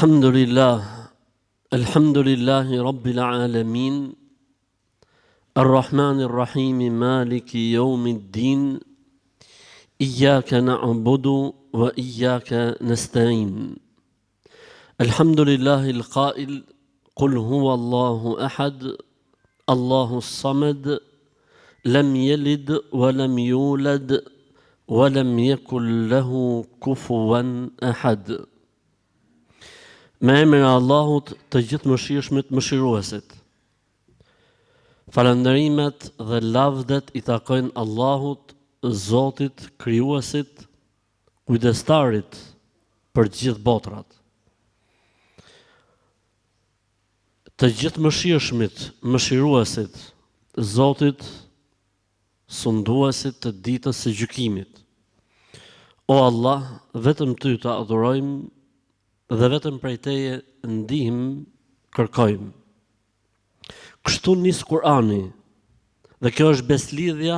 Alhamdulillahi Rabbil Alamin, Ar-Rahmanir Rahim, Maliki Yawmiddin, Iyyaka na'budu wa iyyaka nasta'in. Alhamdulillahi al-Qa'il, Qul huwa Allahu ahad, Allahu as-samad, lam yalid wa lam yulad wa lam yakul lahu kufuwan ahad. Me emrin e Allahut të gjithë mëshirshmit mëshiruesit. Falënderimet dhe lavdet I takojnë Allahut, Zotit, krijuesit, kujdestarit për të gjithë botrat. Të gjithë mëshirshmit mëshiruesit, Zotit, sunduesit të ditës së gjykimit. O Allah, vetëm Ty të adhurojmë dhe vetëm prej Teje ndihmë kërkojmë. Kështu nis Kurani, dhe kjo është beslidhja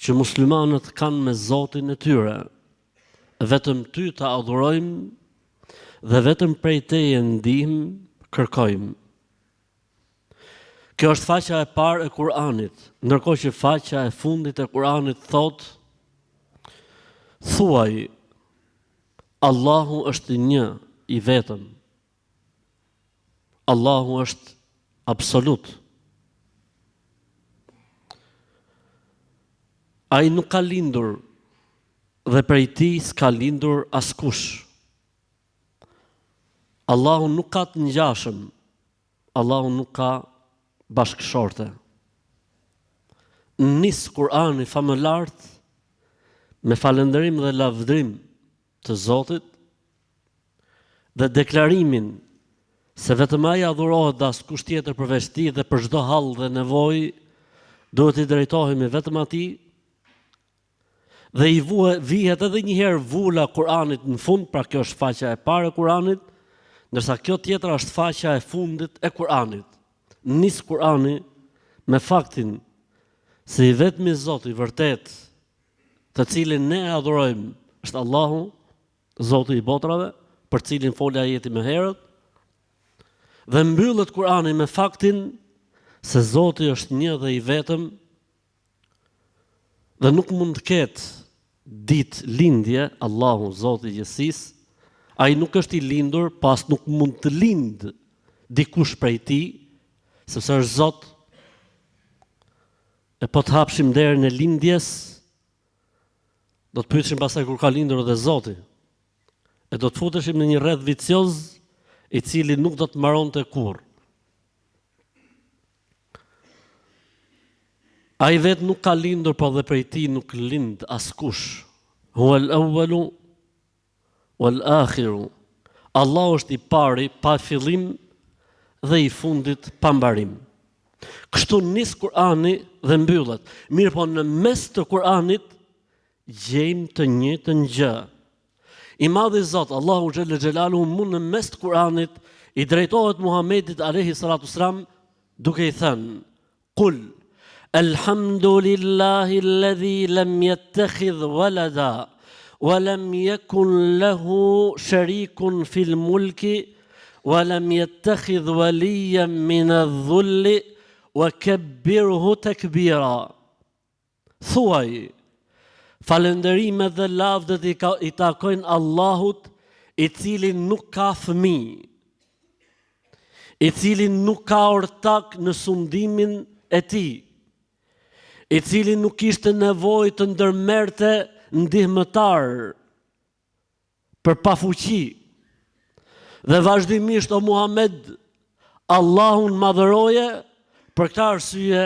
që muslimanët kanë me Zotin e tyre. Vetëm Ty të adhurojmë dhe vetëm prej Teje ndihmë kërkojmë. Kjo është faqja e parë e Kuranit, ndërkohë që faqja e fundit e Kuranit thotë: thuaj, Allahu është një, I vetëm. Allahu është absolut. Ai nuk ka lindur dhe prej Tij s'ka lindur askush. Allahu nuk ka të ngjashëm. Allahu nuk ka bashkëshorte. Nis Kurani famëlart me falënderim dhe lavdrim të Zotit dhe deklarimin se vetëm Ai adhurohet dhe askush tjetër përveç Tij dhe për çdo hall dhe nevojë duhet I drejtohemi vetëm Atij. Dhe I vihet edhe një herë vula Kuranit në fund, pra kjo është faqja e parë e Kuranit, ndërsa kjo tjetra është faqja e fundit e Kuranit. Nis Kurani me faktin se I vetmi Zot I vërtet, të cilin ne adhurojmë, është Allahu, Zoti I botrave, për cilin folja ajeti më herët, dhe mbyllet Kurani me faktin se Zoti është një dhe I vetëm, dhe nuk mund të ketë ditë lindje, Allahu, Zoti I gjithësisë, Ai nuk është I lindur, pas nuk mund të lindë dikush prej Tij, sepse është Zot. E po të hapshim derën e lindjes, do të pyetshim pastaj kur ka lindur edhe Zoti. E do të futeshim në një rreth vicioz I cili nuk do të mbaronte kurrë. Ai vetë nuk ka lindur, po dhe prej Tij nuk lind askush. Huwal awwalu wal akhiru. Allahu është I pari pa fillim dhe I fundit pa mbarim. Kështu nis Kurani dhe mbyllet. Mirë, po në mes të Kuranit gjejmë të njëjtën gjë. I madhi Zot, Allahu Xhelle Xhelalu, mund në mes të Kuranit I drejtohet Muhamedit alayhi salatu selam duke I thënë: Qul alhamdulillahi alladhi lam yattakhidh walada wa lam yakun lahu sharikun fil mulki wa lam yattakhidh waliyan min adh-dhulli wa kabbirhu takbira. Thuaj, falënderimet dhe lavdet I takojnë Allahut, I cili nuk ka fëmijë, I cili nuk ka ortak në sundimin e Tij, I cili nuk kishte nevojë të ndërmerrte ndihmëtar për pafuqi. Dhe vazhdimisht o Muhammed, Allahun madhëroje, për këtë arsye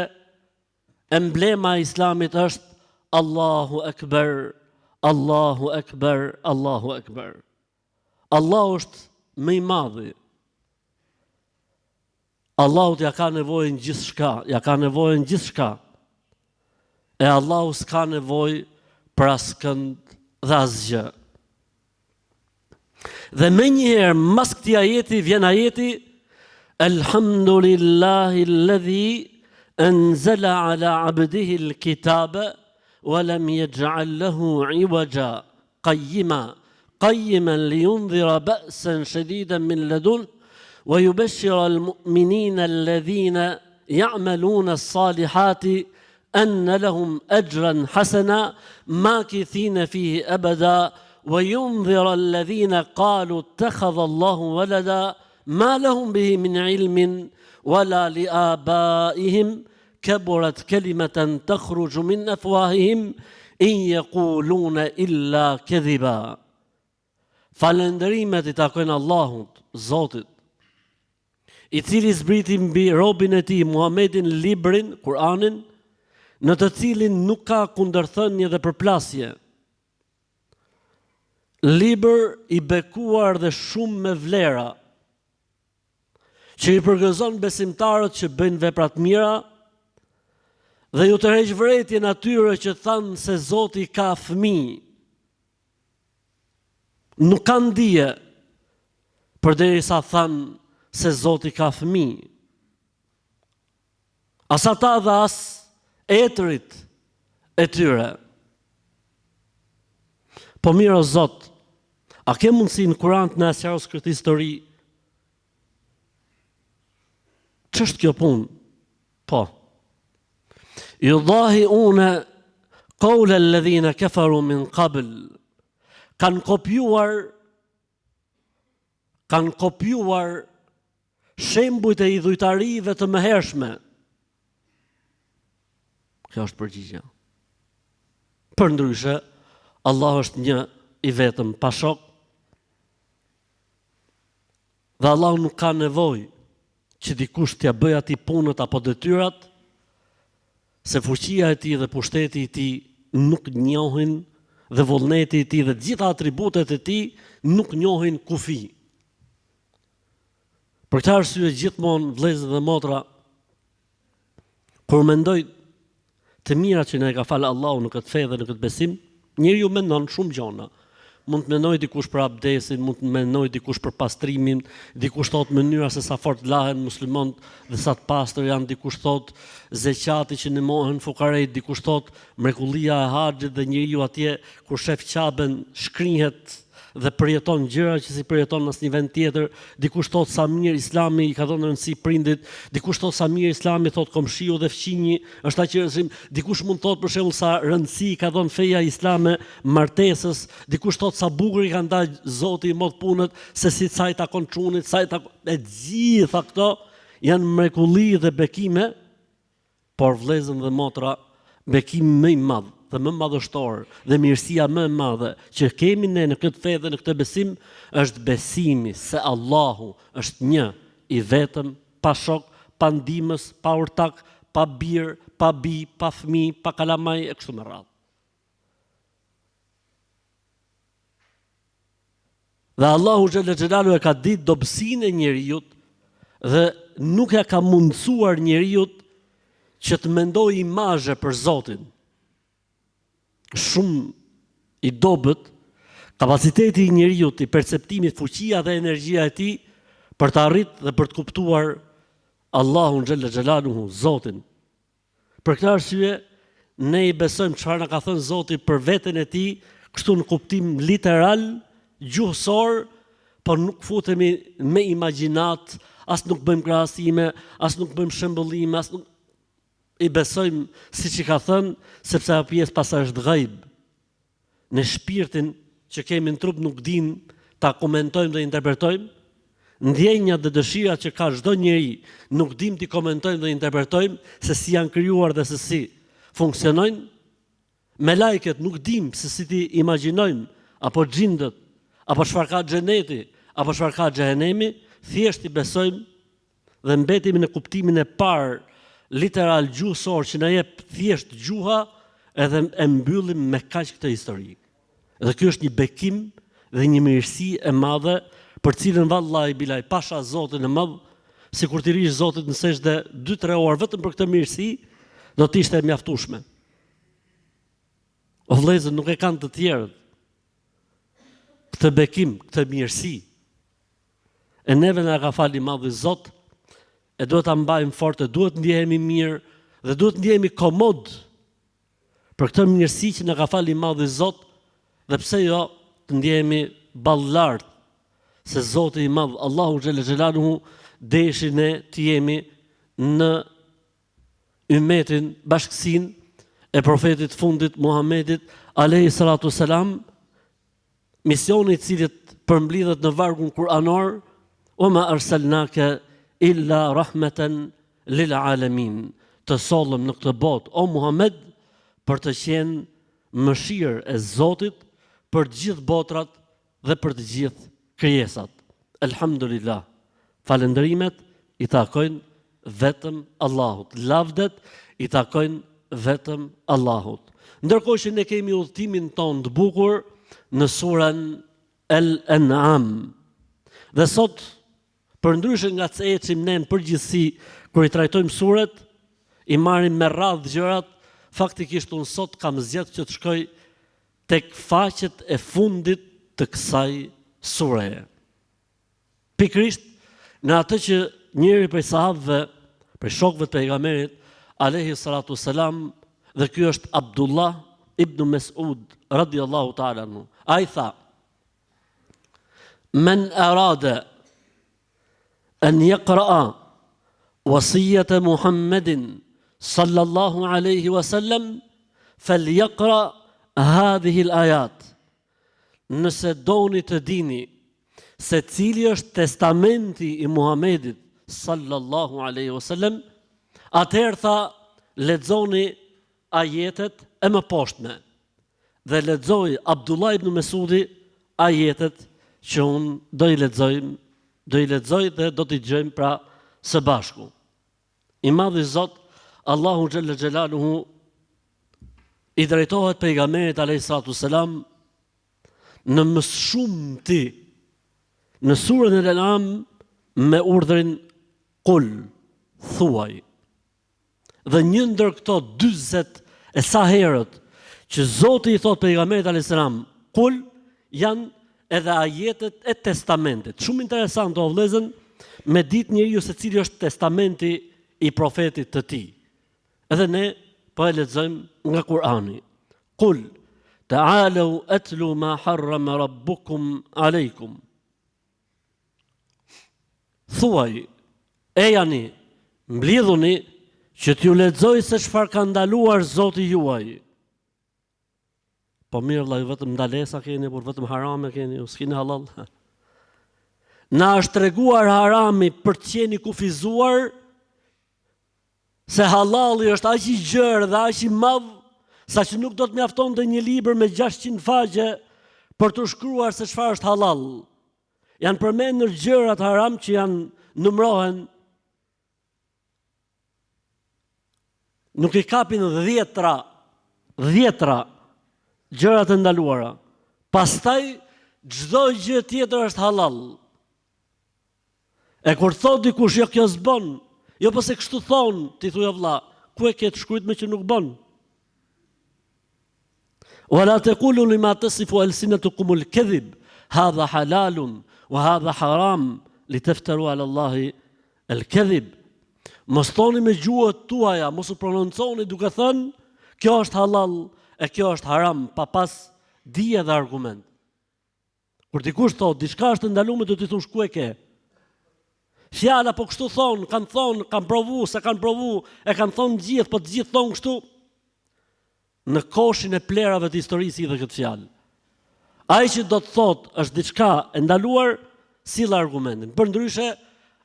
emblema e Islamit është Allahu Akbar, Allahu Akbar, Allahu Akbar. Allahu është më I madhi. Allahut ja ka nevojë në gjithçka, ja ka nevojë në gjithçka. E Allahu s'ka nevojë për askënd dhe asgjë. Dhe më njëherë mas këtij ajeti vjen ajeti Alhamdulillahi alladhi anzala ala abdihi al-kitaba ولم يجعل له عوجا قيما قيما لينذر بأسا شديدا من لدنه ويبشر المؤمنين الذين يعملون الصالحات أن لهم أجرا حسنا ماكثين فيه أبدا وينذر الذين قالوا اتخذ الله ولدا ما لهم به من علم ولا لآبائهم كبرت كلمة تخرج من أفواههم إن يقولون إلا كذبا. Falënderimet I takojnë Allahut, Zotit, I cili zbriti mbi robën e tij Muhamedin librin, Kur'anin, në të cilin nuk ka kundërthënie dhe përplasje. Libër I bekuar dhe shumë me vlera, që I përgëzon besimtarët që bëjnë vepra të mira dhe ju tërheq vërejtjen atyre që thanë se Zoti ka fëmijë. Nuk kanë dije përderisa thanë se Zoti ka fëmijë. As ata dhe as etrit e tyre. Po mirë o Zot, a ke mundësi në Kur'an të na sqarosh këtë histori? Ç'është kjo punë? Po. Yudahi'una qawla alladhina kafaru min qabl. Kanë kopjuar shembujt e idhujtarive të mëhershme. Kjo është përgjigja. Përndryshe, Allah është një I vetëm pa shok. Dhe Allah nuk ka nevojë që dikush t'ia bëjë atij punët apo detyrat, se fuqia e tij dhe pushteti I tij nuk njohin dhe vullneti I tij dhe gjitha atributet e tij nuk njohin kufi. Për këtë arsye gjithmonë vëllezër dhe motra, kur mendoj të mirat që na ka falë Allahu në këtë fe dhe në këtë besim, njeriu mendon shumë gjëra. Mund të mendoj dikush për abdesin, mund të mendoj dikush për pastrimin, dikush thot mënyra se sa fort lahen muslimanët dhe sa të pastër janë, dikush thot zeqati që ndihmohen fukarejt, dikush thot mrekullia e haxhit dhe njeriu atje kur shef Qaben shkrihet dhe përjeton gjëra që si përjeton në asnjë vend tjetër, dikush thot sa mirë Islami I ka dhënë rëndësi prindit, dikush thot sa mirë Islami thot komshiu dhe fqinji, është aq dikush mund thot për shembull sa rëndësi ka dhënë feja islame martesës, dikush thot sa bukur I ka ndalë Zoti I mod punët, se si sa I takon çunit, sa I takon, e gjitha këto janë mrekulli dhe bekime, por vëllezër dhe motra, bekimi më I madh dhe më madhështor dhe mirësia më e madhe që kemi ne në këtë fe dhe në këtë besim është besimi se Allahu është një I vetëm, pa shok, pa ndihmës, pa urtak, pa bir, pa bi, pa fëmijë, pa kalamaj e kështu me radhë. Dhe Allahu xhalla xhelalu e ka ditë dobësinë e njeriu dhe nuk ja ka mundësuar njeriu që të mendojë imazhe për Zotin. Shumë I dobët, kapaciteti I njeriu I perceptimit, fuqia dhe energjia e tij për të arritur dhe për të kuptuar Allahun xhalla xhelaluhu, Zotin. Për këtë arsye ne I besojmë çfarë na ka thënë Zoti për veten e tij, kështu në kuptim literal, gjuhësor, por nuk futemi me imagjinat, as nuk bëjmë krahasime, as nuk bëjmë shembullime, as nuk I besojmë siç I ka thënë, sepse ajo pjesë pastaj është ghaib. Në shpirtin që kemi në trup nuk dim ta komentojmë dhe interpretojmë, ndjenjat dhe dëshirat që ka çdo njeri nuk dim t'i komentojmë dhe interpretojmë se si janë krijuar dhe se si funksionojnë. Me lajket nuk dim se si t'i imagjinojmë apo xhindët, apo çfarë ka xheneti, apo çfarë ka xhehenemi, thjesht I besojmë dhe mbetemi në kuptimin e parë literal gjuhësor që na jep thjesht gjuha edhe e mbyllim me kaq këtë histori. Dhe ky është një bekim dhe një mirësi e madhe për cilën vallahi bilaj pasha Zotin e madh, sikur t'i rish Zotit në sejdë 2-3 orë vetëm për këtë mirësi, do të ishte e mjaftueshme. O vëllezër, nuk e kanë të tjerët këtë bekim, këtë mirësi. E neve na ka falë I madhi Zot, e duhet ta mbajmë fort, e duhet ndjehemi mirë dhe duhet ndjehemi komod për këtë mirësi që na ka falë I madhi Zot, dhe pse jo të ndjehemi ballart se Zoti i Madh, Allahu xhalla xhelaluhu, deshi ne të jemi në ummetin, bashkësinë e profetit fundit Muhammedit alayhi salatu selam, misioni i cilit përmblidhet në vargun kuranor, "Wa ma arsalnaka illa rahmatan lil alamin", të sollëm në këtë botë o Muhammed për të qenë mëshirë e Zotit për të gjithë botrat dhe për të gjithë krijesat. Elhamdulillah. Falënderimet i takojnë vetëm Allahut. Lavdet i takojnë vetëm Allahut. Ndërkohë që ne kemi udhëtimin ton të bukur në surën El-An'am. Dhe sot, përndryshe nga të ecim ne në përgjithësi kur i trajtojmë suret, i marrim me radhë gjërat, faktikisht unë sot kam zgjedhur që të shkoj tek faqet e fundit të kësaj sureje. Pikërisht në atë që njëri prej sahabëve, prej shokëve të pejgamberit alayhi salatu selam, dhe ky është Abdullah ibn Mas'ud radhiyallahu ta'ala anhu. Ai tha: "Men arada an yaqra'a wasiyata Muhammedin sallallahu alaihi wasallam falyaqra hadhihi al-ayat." Nëse doni të dini se cili është testamenti i Muhamedit sallallahu alaihi wasallam, atëherë tha, lexoni ajetet e mëposhtme. Dhe lexoi Abdullah ibn Mesudi ajetet që unë do i lexoj dhe do t'i gjejmë pra së bashku. I madhi Zot Allahu xhalla xhelaluhu i drejtohet pejgamberit alayhi salatu selam në më shumë ti në surën El-An'am me urdhrin Qul, thuaj. Dhe një ndër këto 40 e sa herët që Zoti i thot pejgamberit alayhis salam Qul, janë edhe ajetet e testamentit. Shumë interesant o vëllezër, me ditë njeriu se cili është testamenti i profetit të tij. Edhe ne po e lexojmë nga Kurani. Qul ta'alu atlu ma harrama rabbukum alaykum. Thuaj, ejani, mblidhuni që t'ju lexoj se çfarë ka ndaluar Zoti juaj. Po mirë, vëllai, vetëm ndalesa keni, por vetëm harame keni, u s'keni halal. Na është treguar harami për të qenë kufizuar se halali është aq i gjerë dhe aq i madh sa që nuk do të mjaftonte një libër me 600 faqe për të shkruar se çfarë është halal. Janë përmendur gjërat haram që janë numërohen, nuk i kapin 10 gjërat e ndaluara. Pastaj çdo gjë tjetër është halal. E kur thot dikush jo kjo s'bën, jo po se kështu thon, ti thuaj vëlla, ku e ke të shkruajtur me që nuk bën? Wala taqulu lima tasifu alsinatukum alkadhib, hadha halalun wa hadha haram litaftaru ala Allahi alkadhib. Mos thoni me gjuhët tuaja, mos u prononconi duke thënë kjo është halal e kjo është haram, pa pas dije dhe argument. Kur dikush thot diçka është ndaluar, do t'i thosh ku e ke? Fjala po kështu thonë, kanë provu, se kanë provu, e kanë thonë gjithë, po të gjithë thonë kështu. Në koshin e plerave të historisë dhe këtë fjalë. Ai që do të thotë është diçka e ndaluar, sill argumentin. Përndryshe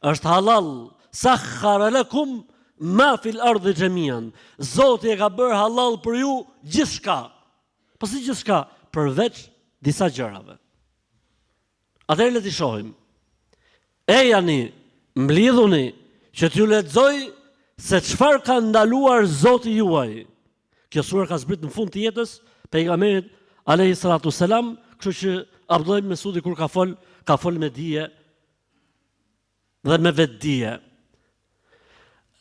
është halal, sakhara lakum ma fil ardi jamian. Zoti e ka bërë halal për ju gjithçka. Po si gjithçka, përveç disa gjërave. Atëherë le të shohim. Ejani, mblidhuni që t'ju lexoj se çfarë ka ndaluar Zoti juaj. Kjo surë ka zbrit në fund të jetës pejgamberit alayhi salatu selam, kështu që Abdullah ibn Mesudi kur ka fol me dije dhe me vetdije.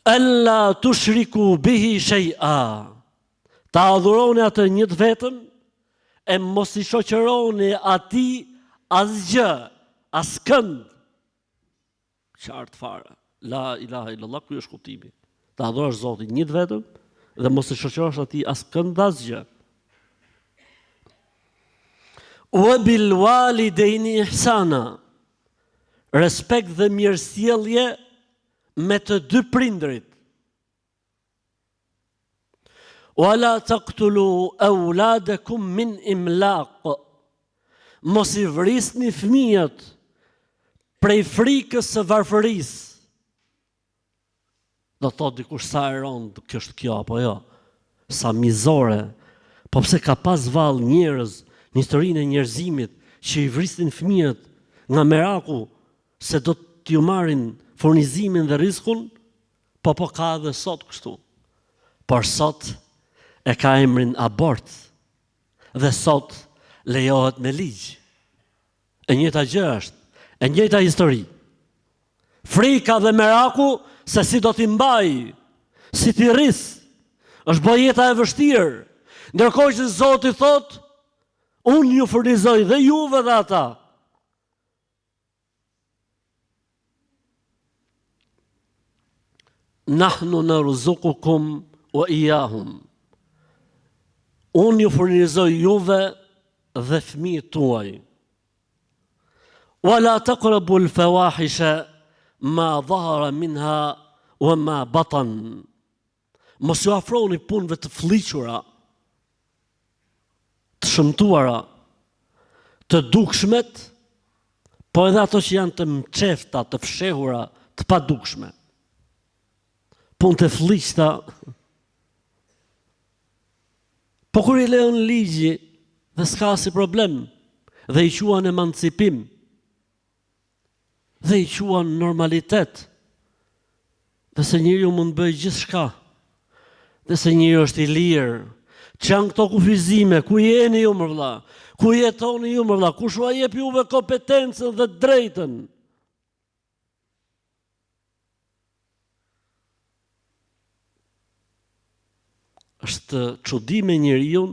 Alla tushriku bihi shay'a. Ta adhuroni atë një të vetëm e mos i shoqëroni atij asgjë, askënd. Qartë fare. La ilaha illallah, ky është kuptimi. Ta adhurosh Zotin një të vetëm dhe mos i shoqërosh atij askënd asgjë. Wa bil walidayni ihsana. Respekt dhe mirësjellje me të dy prindrit. Wala taqtulu auladakum min imlaq. Mos i vrisni fëmijët prej frikës së varfërisë. Do thot dikush sa e rond kjo apo jo. Sa mizore. Po pse ka pas vallë njerëz në historinë e njerëzimit që i vrisnin fëmijët nga meraku se do t'ju marrin furnizimin dhe rrezikun, po ka edhe sot kështu. Por sot e ka emrin abort dhe sot lejohet me ligj. E njëjta gjë është, e njëjta histori. Frika dhe meraku se si do t'i mbaj, si t'i rris, është bë jeta e vështirë. Ndërkohë që Zoti thot, unë ju furnizoj dhe juve dhe ata. Nahnu narzuqukum wa iyahum. Unë ju furnizoj juve dhe fëmijët tuaj. Wala taqrabu al-fawahisha ma dhahara minha wa ma batan. Mos ju afroni punëve të fliqura, të shëmtuara, të dukshmet, po edhe ato që janë të mçefta, të fshehura, të padukshme. Punë të fliqta. Po kur i lejon ligji dhe s'ka si problem, dhe i quan emancipim, dhe i quan normalitet, dhe se njeriu mund bëj gjithçka, dhe se njeriu është i lirë, që janë këto kufizime, ku jeni ju më vëlla, ku jetoni ju më vëlla, kush ua jep juve kompetencën dhe drejtën. Është çudi me njeriu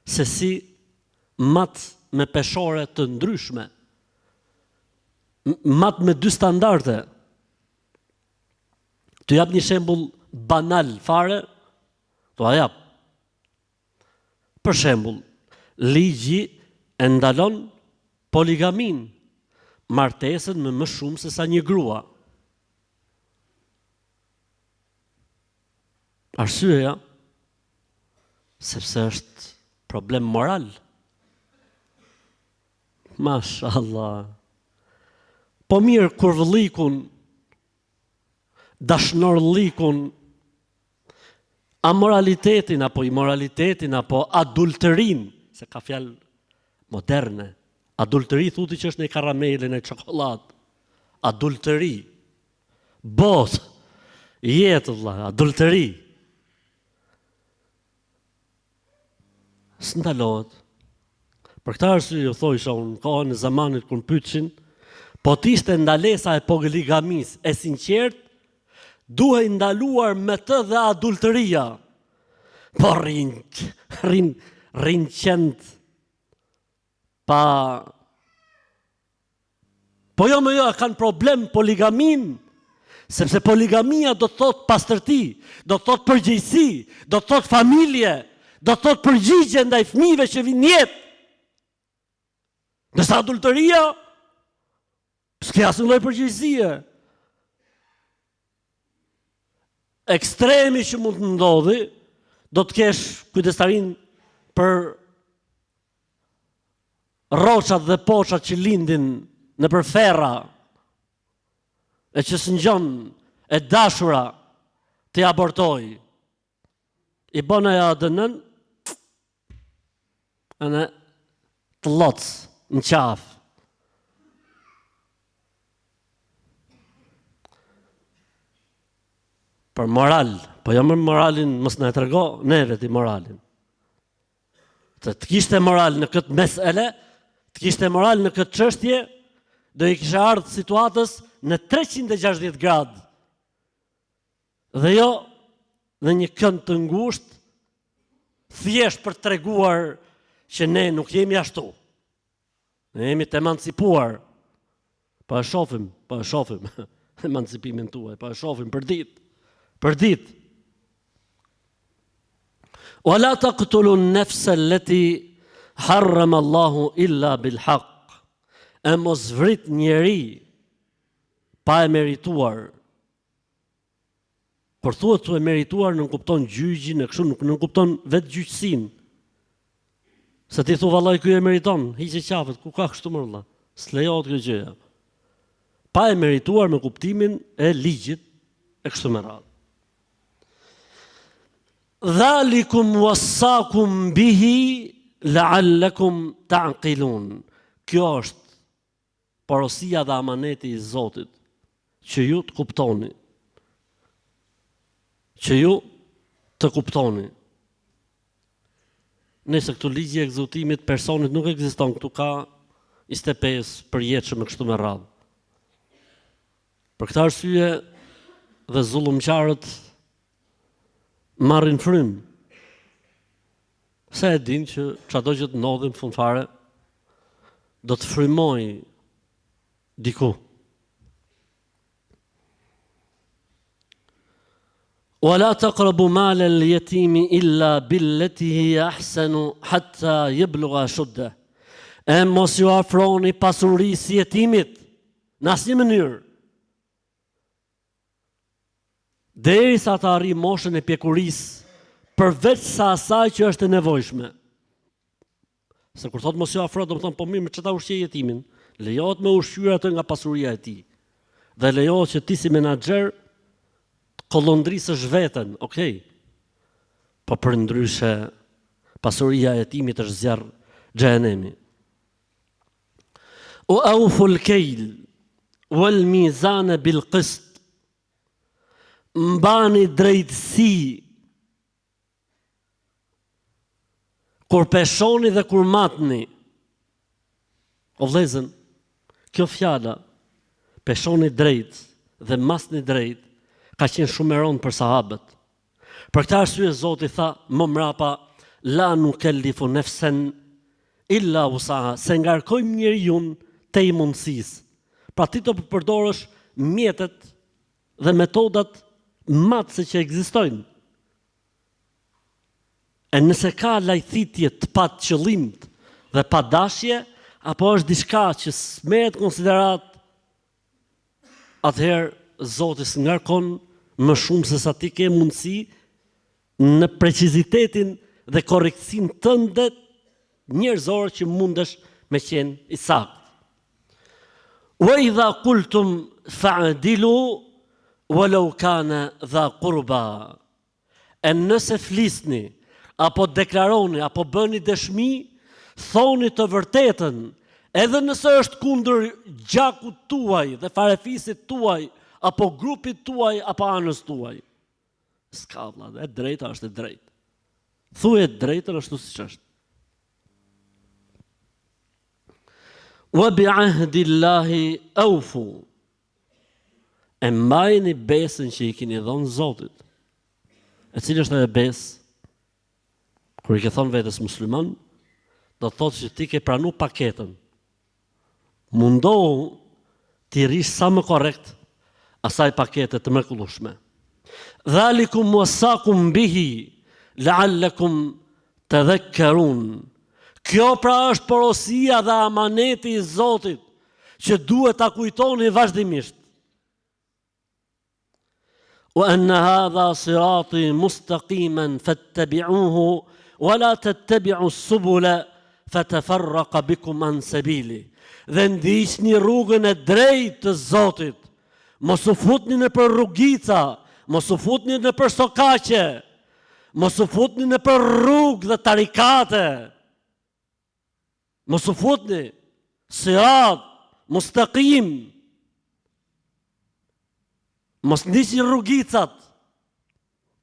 se si mat me peshore të ndryshme, mat me dy standarde. Të jap një shembull banal fare, to a jap. Për shembull, ligji e ndalon poligamin, martesën me më shumë se sa një grua. Arsyeja, sepse është problem moral. Mashallah. Po mirë kur vëllikun, dashnorlikun, amoralitetin apo imoralitetin apo adulterin, se ka fjalë moderne. Adulteri thuti që është në karamele, në çokoladë. Adulteri. Bot. Jetë vëlla, adulteri. S'ndalohet. Për këtë arsye ju thojsha unë në kohën e zamanit kur pyetsin, po t'ishte ndalesa e poligamis e sinqert, duhej ndaluar me të dhe adulteria. Po rrin qend pa. Po jo më jo, kanë problem poligamin, sepse poligamia do të thot pastërti, do të thot përgjegjësi, do të thot familje, do të thot përgjigje ndaj fëmijëve që vinë jetë. Nëse adulteria, s'ke asnjë lloj përgjegjësie. Ekstremi që mund të ndodhi, do të kesh kujdestarin për rroçat dhe poçat që lindin në për ferra, e që s'ngjon e dashura të abortoj. I bën ajo ADN-n, anë të loc në qafë. Për moral, po jo më moralin, mos na e trego neve ti moralin. Të kishte moral në këtë mesele, të kishte moral në këtë çështje, do i kisha ardhur situatës në 360 gradë. Dhe jo në një kënd të ngushtë, thjesht për të treguar që ne nuk jemi ashtu. Ne jemi të emancipuar. Po e shohim emancipimin tuaj, po e shohim për ditë. Për ditë. Wala taqtulu an-nafsa allati harram Allahu illa bil haq. E mos vrit njeri pa e merituar. Por thuhet tu e merituar nuk kupton gjyqin, e kështu nuk kupton vetë gjyqësinë. Se ti thu vallai ky e meriton, hiqe qafët, ku ka kështu më valla? S'lejohet kjo gjë. Pa e merituar me kuptimin e ligjit e kështu me radhë. Dhalikum wassakum bihi la'allakum ta'qilun. Kjo është porosia dhe amaneti i Zotit, që ju të kuptoni. Që ju të kuptoni. Nëse këtu ligji i ekzekutimit personit nuk ekziston, këtu ka 25 përjetshëm me kështu me radhë. Për këtë arsye dhe zullumqarët marrin frym. Se e din që çdo gjë të ndodhin fund fare do të frymoj diku. ولا تقربوا مال اليتيم إلا بالتي هي أحسن حتى يبلغ أشده. E mos ju afroni pasurisë jetimit në asnjë mënyrë. Derisa të arrijë moshën e pjekurisë, përveç sa asaj që është e nevojshme. Se kur thot mos ju afro, do të thonë po mirë, me çfarë ushqej jetimin? Lejohet me ushqyer atë nga pasuria e tij. Dhe lejohet që ti si menaxher kollondrisësh veten, okay. Po për ndryshe pasuria e jetimit është zjarr xhenemi. U awful kejl wal mizan bil qist. Mbani drejtësi kur peshoni dhe kur matni. O vëllezër, kjo fjala peshoni drejt dhe masni drejt ka qenë shumë e rëndë për sahabët. Për këtë arsye Zoti tha më mrapa la nukellifu nefsen illa wusaha, se ngarkojmë njeriu te i mundësisë. Pra ti të përdorësh mjetet dhe metodat matëse që ekzistojnë. E nëse ka lajthitje të pa qëllim dhe pa dashje, apo është diçka që s'merret konsiderat, atëherë Zoti s'ngarkon më shumë se sa ti ke mundësi në precizitetin dhe korrektësinë tënde njerëzore që mundesh me qenë i saktë. Wa idha qultum fa'dilu walau kana dha qurba. E nëse flisni apo deklaroni apo bëni dëshmi, thoni të vërtetën, edhe nëse është kundër gjakut tuaj dhe farefisit tuaj, apo grupit tuaj, apo anës tuaj. S'ka vëlla, e drejta është e drejtë. Thuaj e drejtën ashtu siç është. Wa bi'ahdillahi awfu. E mbajni besën që i keni dhënë Zotit. E cili është ajo besë? Kur i ke thonë vetes musliman, do të thotë që ti ke pranuar paketën. Mundohu ti rish sa më korrekt asaj pakete të mrekullueshme. Dhalikum wasakum bihi la'allakum tadhakkarun. Kjo pra është porosia dhe amaneti i Zotit që duhet ta kujtoni vazhdimisht. Wa anna hadha sirati mustaqiman fattabi'uhu wa la tattabi'u as-subula fatafarraqa bikum an sabili. Dhe ndiqni rrugën e drejtë të Zotit. Mos u futni në për rrugica, mos u futni në për sokaqe, mos u futni në për rrugë dhe tarikate. Mos u futni, sirat, mustaqim. Mos ndiqni rrugicat,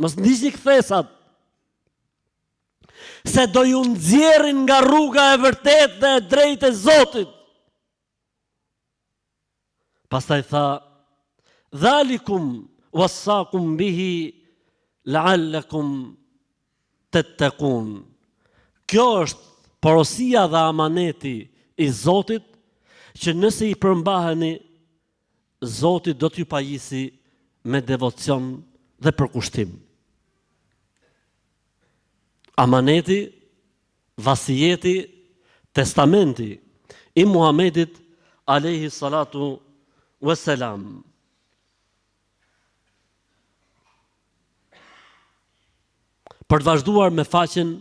mos ndiqni kthesat. Se do ju nxjerrin nga rruga e vërtetë dhe e drejtë e Zotit. Pastaj tha, dhalikum wasakum bihi la'allakum tattaqun. Kjo është porosia dhe amaneti i Zotit, që nëse i përmbaheni, Zoti do t'ju pajisi me devocion dhe përkushtim. Amaneti, vasijeti testamenti i Muhamedit alayhi salatu wassalam. Për të vazhduar me faqen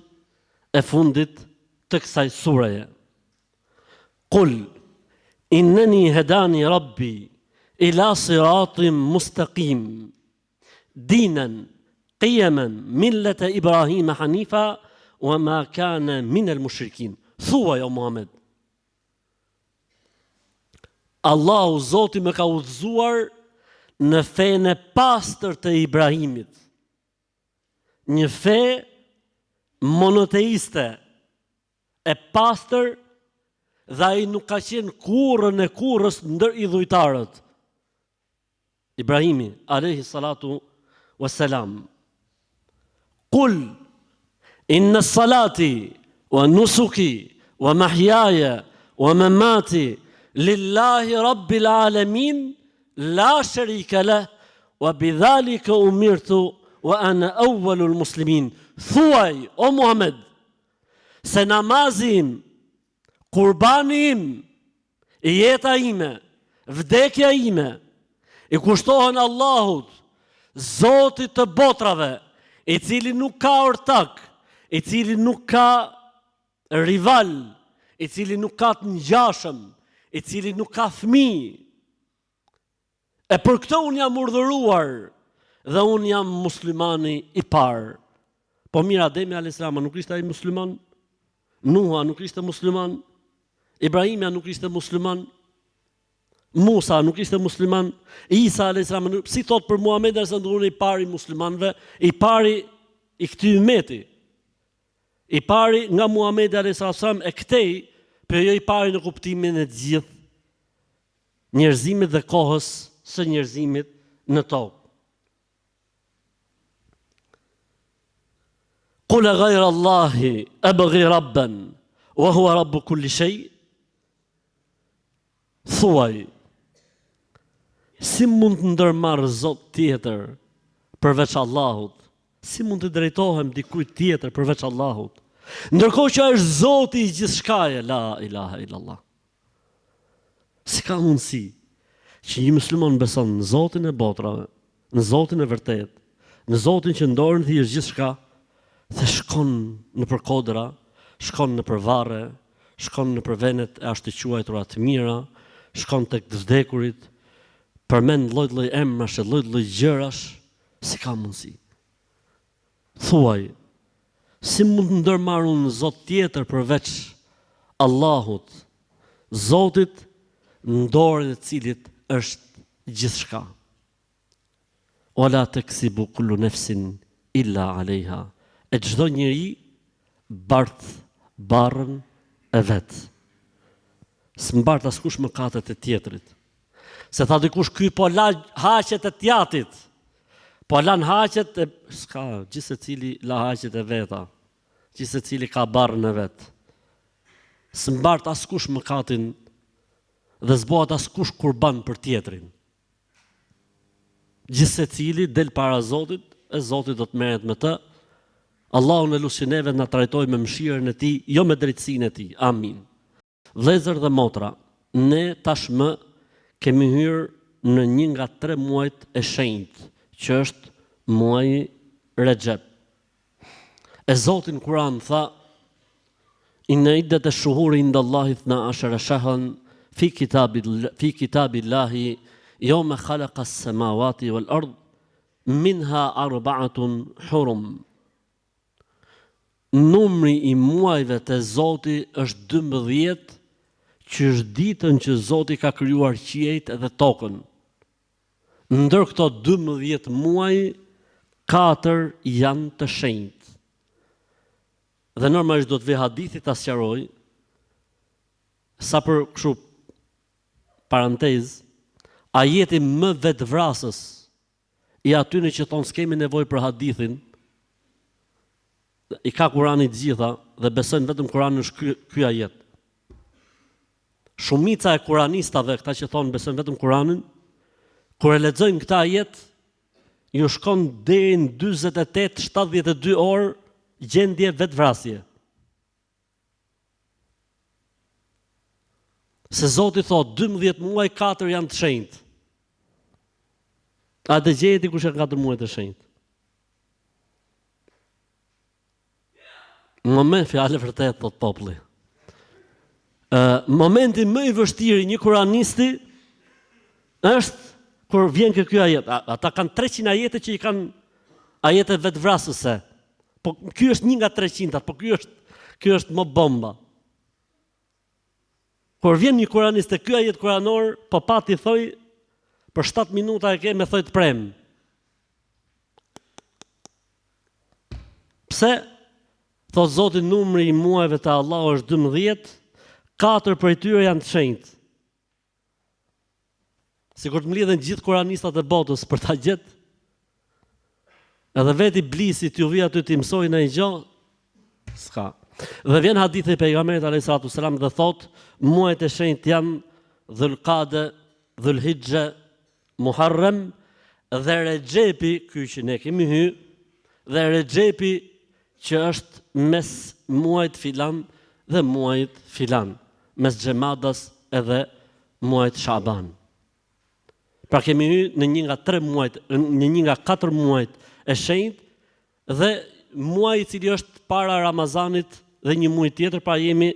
e fundit të kësaj sureje. Qul innani hadani rabbi ila siratin mustaqim dinan qiyaman millata Ibrahima hanifa wa ma kana min al-mushrikin. Thuaj o Muhammed, Allahu Zoti më ka udhëzuar në fenë e pastër të Ibrahimit, një fe monoteiste e pastër, dhe ai nuk ka qenë kurrën e kurrës ndër idhujtarët. Ibrahimi alayhi salatu wassalam. Qul inna salati wa nusuki wa mahyaya wa mamati lillahi rabbil alamin la sharika lah wa bidhalika umirtu wa ana awwalul muslimin. Thuaj o Muhammed se namazim, kurbani im, jeta ime, vdekja ime, i kushtohen Allahut, Zotit të botrave, i cili nuk ka ortak, i cili nuk ka rival, i cili nuk ka të ngjashëm, i cili nuk ka fëmijë. E për këtë unë jam urdhëruar dhe unë jam muslimani i parë. Po mirë, Ademi a.s. nuk ishte ai musliman? Nuha nuk ishte musliman? Ibrahimja nuk ishte musliman? Musa nuk ishte musliman? Isa a.s. Si thot për Muhammed se ndodhur i pari muslimanëve, i pari i këtij ummeti. I pari nga Muhammed a.s. e këtej, për jo i pari në kuptimin e gjithë njerëzimit dhe kohës së njerëzimit në tokë. Qul ghayra Allahi abghi rabban wa huwa rabbu kulli shay. Thuaj, si mund të ndërmarr Zot tjetër përveç Allahut? Si mund të drejtohem dikujt tjetër përveç Allahut? Ndërkohë që është Zoti i gjithçkaje, la ilaha illallah. Si ka mundësi që një musliman beson në Zotin e botrave, në Zotin e vërtet, në Zotin që ndorën thjesht gjithçka, dhe shkon në përkodra, shkon në përvarre, shkon në përvenet e ashtë-quajtura të mira, shkon tek të vdekurit, përmend lloj-lloj emrash e lloj-lloj gjërash, si ka mundësi? Thuaj, si mund të ndërmarr unë Zot tjetër përveç Allahut, Zotit në dorën e cilit është gjithçka. Wala taksibu kullu nafsin illa alejha. E çdo njeri bart barrën e vet. S'mbart askush mëkatet e tjetrit. Se tha dikush, ky po la haqet e tjatit. Po lan haqet e s'ka, gjithsecili la haqet e veta. Gjithsecili ka barrën e vet. S'mbart askush mëkatin dhe s'bohat askush kurban për tjetrin. Gjithsecili del para Zotit, e Zoti do të merret me të. Allahu në lushineve na trajtoj me mëshirën e tij, jo me drejtsinë e tij. Amin. Vëllezër dhe motra, ne tashmë kemi hyrë në një nga 3 muajt e shenjtë, që është muaji Rexhep. E Zoti në Kur'an tha: Inna iddat ash-shuhuri inda Allahi 12 shahran fi kitabillahi yawma khalaqa as-samawati wal-ard minha 4 hurum. Numri i muajve të Zoti është 12, që është ditën që Zoti ka krijuar qiejt dhe tokën. Ndër këto 12 muaj, 4 janë të shenjtë. Dhe normalisht do të vi hadithi ta sqaroj, sa për kështu parantezë, ajeti më vetvrasës i atyre që thonë s'kemi nevojë për hadithin, i ka Kurani të gjitha dhe besojnë vetëm Kurani është ky ajet. Shumica e kuranistave, këta që thonë besojnë vetëm Kuranin, kur e lexojnë këtë ajet, ju shkon deri në 48-72 orë gjendje vetvrasje. Se Zoti thot 12 muaj 4 janë të shenjtë. A të gjeti kush janë 4 muaj të shenjtë? Moment fjalë vërtet thot populli. Momenti më i vështirë i një kuranisti është kur vjen ky ajet. Ata kanë 300 ajete që i kanë ajete vetvrasëse. Po ky është një nga 300-at, po ky është më bomba. Kur vjen një kuranist te ky ajet kuranor, po pati thoj për 7 minuta e ke me thoj të prem. Pse? Thot Zoti numri i muajve të Allahu është 12, 4 prej tyre janë të shenjtë. Sikur të mlidhen gjithë kuranistat e botës për ta gjetë, edhe vetë iblisi t'ju vi aty t'i mësoj në gjë, s'ka. Dhe vjen hadithi i pejgamberit alayhis salatu selam dhe thot, muajt e shenjtë janë Dhulqade, Dhulhijja, Muharram dhe Rexhepi, ky që ne kemi hy, dhe Rexhepi që është mes muajt filan dhe muajt filan, mes Xhemadas edhe muajt Shaban. Pra kemi hy në një nga 3 muajt, në një nga 4 muajt e shenjtë dhe muaj i cili është para Ramazanit dhe një muaj tjetër, pra jemi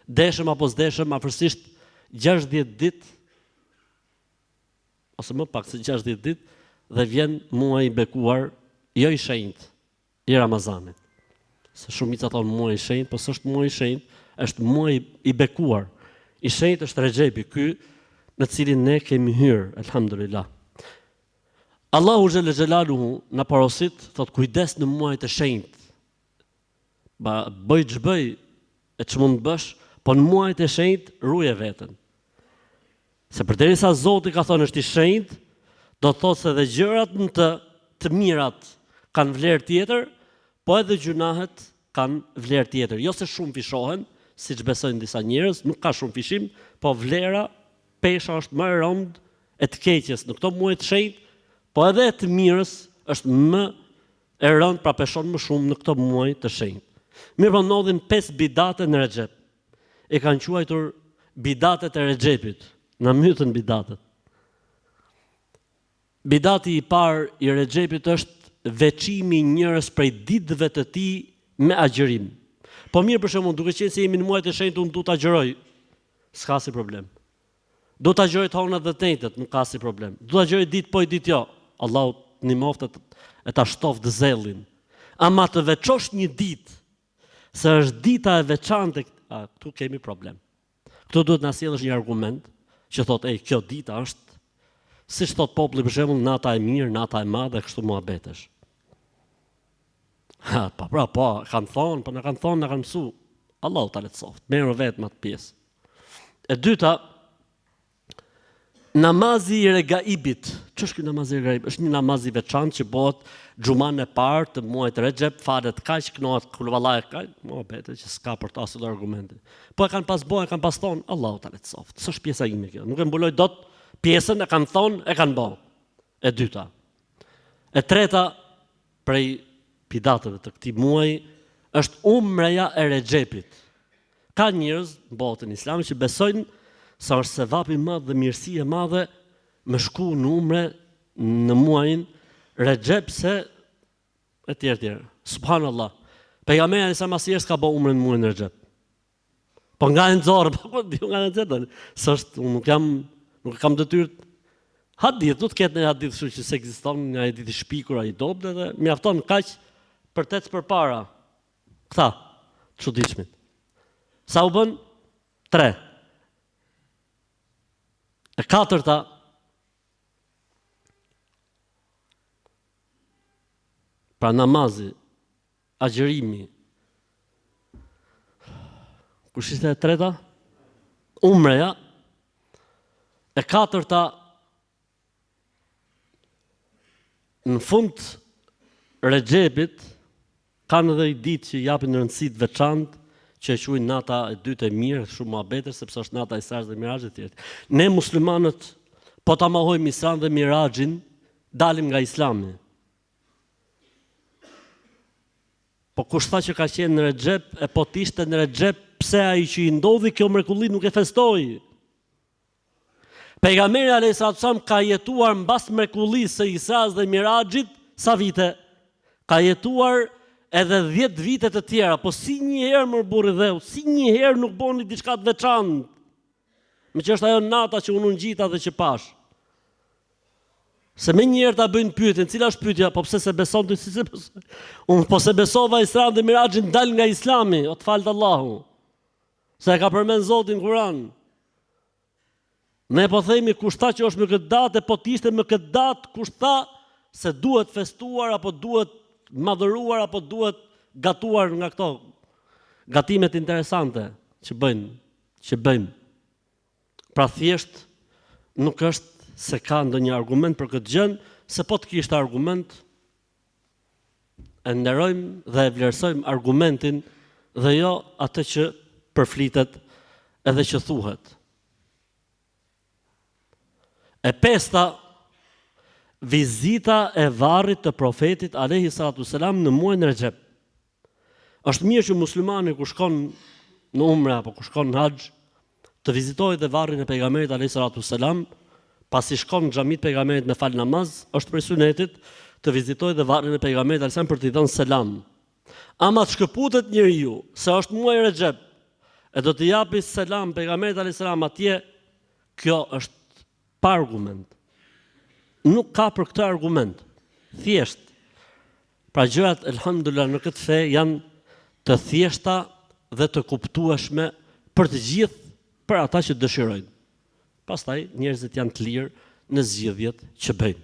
deshëm apo s'deshëm afërsisht 60 ditë ose më pak se 60 ditë dhe vjen muaj i bekuar, jo i shenjtë, i Ramazanit. Se shumica thonë muaj i shenjtë, po s'është muaj i shenjtë, është muaj i bekuar. I shenjtë është Rexhepi, ky në cilin ne kemi hyrë, elhamdulillah. Allahu xhelle xhelaluhu na porosit, thot kujdes në muajt e shenjtë. Bëj ç'bëj e ç'mund të bësh, po në muajt e shenjtë ruje veten. Se përderisa Zoti ka thonë është i shenjtë, do të thotë se dhe gjërat në të mirat kanë vlerë tjetër, po edhe gjunahet kanë vlerë tjetër. Jo se shumë fishohen, siç besojnë disa njerëz, nuk ka shumë fishim, po vlera pesha është më e rëndë e të keqes në këto muaj të shenjtë, po edhe e të mirës është më e rëndë, pra peshon më shumë në këto muaj të shenjtë. Mirë, po ndodhin 5 bidate në Rexhep. E kanë quajtur bidatet e Rexhepit, në mytën bidatet. Bidati i parë i Rexhepit është veçimi njërës prej ditëve të tij me agjërim. Po mirë, për shembull, duke qenë se jemi në muajt e shenjtë, unë du ta agjëroj, s'ka si problem. Do ta agjëroj të honat dhe të njëjtët, nuk ka si problem. Do ta agjëroj ditë po i ditë jo. Allahu ndihmoft e ta shtoft zellin. Ama të veçosh një ditë, se është dita e veçantë, këtu kemi problem. Këtu duhet na sjellësh një argument që thotë, kjo dita është, siç thot populli për shembull, nata e mirë, nata e madhe, kështu muhabetesh. Po, kanë thonë, po na kanë thonë, na kanë mësu. Allahu ta lehtësoft. Merru vetëm atë pjesë. E dyta, namazi i regaibit. Ç'është ky namazi i regaibit? Është një namaz i veçantë që bëhet xhuman e parë të muajit Rexhep, falet kaq, knohet kulvallaje kaq, muhabete që s'ka për të asnjë argument. Po e kanë pas bënë, e kanë pas thonë, Allahu ta lehtësoft. S'është pjesa ime kjo. Nuk e mbuloj dot pjesën, e kanë thonë, e kanë bënë. E dyta. E treta, prej bidateve të këtij muaji është umreja e Rexhepit. Ka njerëz në botën islame që besojnë se është sevap i madh dhe mirësi e madhe me shku në umre në muajin Rexhep se etj. Subhanallah. Pejgamberi sa masirës ka bëu umre në muajin Rexhep. Po nga e nxorë, po diu nga e nxorë. S'është, unë nuk kam detyrë. Hadith, do të ketë një hadith kështu që s'ekziston, nga e ditë shpikur ai dobët dhe mjafton kaq për tec përpara. Këta, çuditshmit. Sa u bën? 3. E katërta, pra namazi, agjërimi. Kush ishte e treta? Umreja. E katërta, në fund Rexhepit kanë edhe i ditë që japin rëndësi të veçantë që e quajnë nata e dytë e mirë, shumë muhabetesh sepse është nata e Isra'it dhe Mirazhit e tjerë. Ne muslimanët po ta mohojmë Isra'in dhe Mirazhin, dalim nga Islami. Po kush tha që ka qenë në Rexhep, e po t'ishte në Rexhep, pse ai që i ndodhi kjo mrekulli nuk e festoi? Pejgamberi alayhis salam ka jetuar mbas mrekullisë së Isras dhe Miraxhit sa vite? Ka jetuar edhe 10 vite të tjera, po si një herë më burri dheu, si një herë nuk boni diçka të veçantë. Me që është ajo nata që unë ngjita dhe që pash. Se me njëherë ta bëjnë pyetjen, cila është pyetja, po pse se beson ti si se beson? Unë po se besova Isra dhe Miraxhin dal nga Islami, o të falë Allahu. Se e ka përmend Zoti në Kur'an. Ne po themi kushta që është me këtë datë, po t'ishte me këtë datë, kushta se duhet festuar, apo duhet madhëruar, apo duhet gatuar nga këto gatimet interesante që bëjmë. Pra thjesht nuk është se ka ndonjë argument për këtë gjë, se po të kishte argument, e nderojmë dhe e vlerësojmë argumentin dhe jo atë që përflitet edhe që thuhet. E pesta, vizita e varrit të profetit alayhi salatu selam në muajin Rexhep. Është mirë që muslimani ku shkon në umre apo ku shkon në haxh të vizitojë dhe varrin e pejgamberit alayhi salatu selam, pasi shkon në xhamit pejgamberit me fal namaz, është prej sunetit të vizitojë dhe varrin e pejgamberit alayhi salam për t'i dhënë selam. Ama të shkëputet njeriu se është muaji Rexhep e do të japi selam pejgamberit alayhi salam atje, kjo është pa argument. Nuk ka për këtë argument. Thjesht. Pra gjërat elhamdulillah në këtë fe janë të thjeshta dhe të kuptueshme për të gjithë, për ata që dëshirojnë. Pastaj njerëzit janë të lirë në zgjedhjet që bëjnë.